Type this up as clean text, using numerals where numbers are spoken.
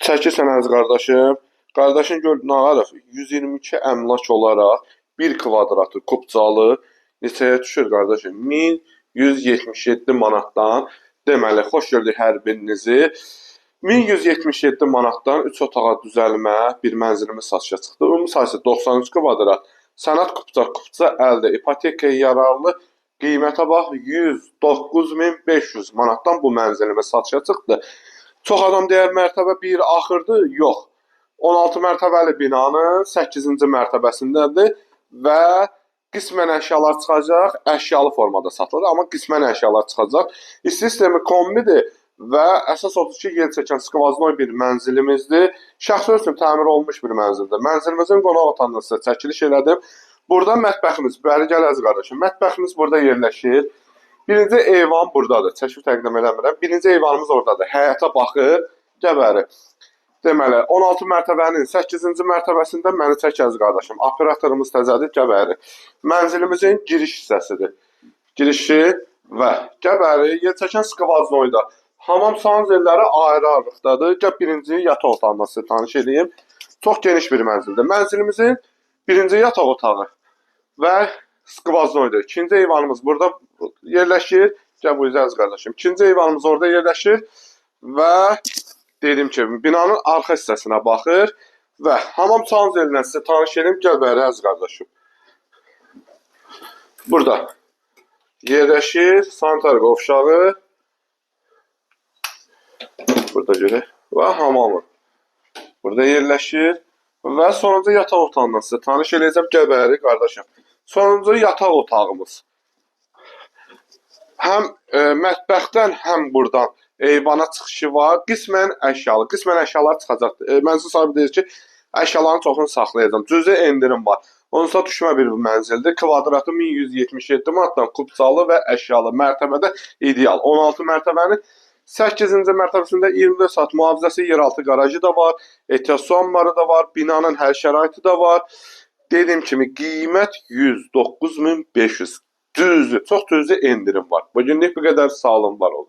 Çəkirsən əziz qardaşım. Qardaşın gördüyün Ağarov 122 əmlak olaraq bir kvadratı kubcalı neçəyə düşür qardaşım? 1177 manatdan. Deməli, xoş gördük hər birinizi. 1177 manatdan 3 otağa düzəlmə bir mənzilimiz satışa çıxdı. Ümumi sayısı 93 kvadrat. Sənəd kubca əldə. İpotekaya yararlı qiymətə bax 109.500 manatdan bu mənzilimiz satışa çıxdı. Çox adam deyər mərtəbə 1 axırdı. Yox. 16 mərtəbəli binanın 8-ci mərtəbəsindədir və qismən əşyalar çıxacaq, əşyalı formada satılır, amma qismən əşyalar çıxacaq. İsti sistemi kombidir və əsas odur ki, yer çəkən skvaznoy bir mənzilimizdir. Şəxsi üçün təmir olunmuş bir mənzildir. Mənzilimizin qonaq otağından sizə çəkiliş elədim. Burada mətbəximiz, bəri gəl əziz qardaşım, mətbəximiz burada yerləşir. Birinci eyvan buradadır, çəkib təqdim eləmirəm. Birinci eyvanımız oradadır, həyata baxır, gəbəri. Deməli, 16 mərtəbənin 8-ci mərtəbəsində məni çək əziz qardaşım. Operatorumuz təzədir, gəbəri. Mənzilimizin giriş hissəsidir. Girişi və gəbəri, yer çəkən skvaznoyda. Hamam sanzelləri ayrı-ayrılıqdadır. Gəl birinci yataq otağından sizə tanış edeyim. Çox geniş bir mənzildir. Mənzilimizin birinci yataq otağı və skvaznoydur. İkinci eyvanımız burada yerləşir. Gəl bu əziz qardaşım. İkinci eyvanımız orada yerləşir və dedim ki, binanın arxa hissəsinə baxır və hamam sanzelindən sizə tanış edeyim. Gəl bəri əziz qardaşım. Burada yerləşir sanitar qovşağı. Burada görək. Və hamamı. Burada yerləşir. Və sonuncu yataq otağından sizə tanış edəcəm. Gəl bəri qardaşım. Sonuncu yataq otağımız. Həm mətbəxdən, həm buradan eyvana çıxışı var. Qismən əşyalı. Qismən əşyalar çıxacaqdır. Mənzil sahibi deyir ki, əşyaların çoxunu saxlayacağım. Cüzi endirim var. Onsa düşmə bir mənzildir. Kvadratı 1177 manatdan kubcalı və əşyalı mərtəbədə ideal. 16 mərtəbənin 8-ci mərtəbəsində 24 saat mühafizəsi, yeraltı qarajı da var, ehtiyat su ambarı da var, binanın hər şəraiti də var. Dediyim kimi qiymət 109.500. Düzdür, çox düzdür endirim var. Bugünlük bu qədər, sağ olun, var olun.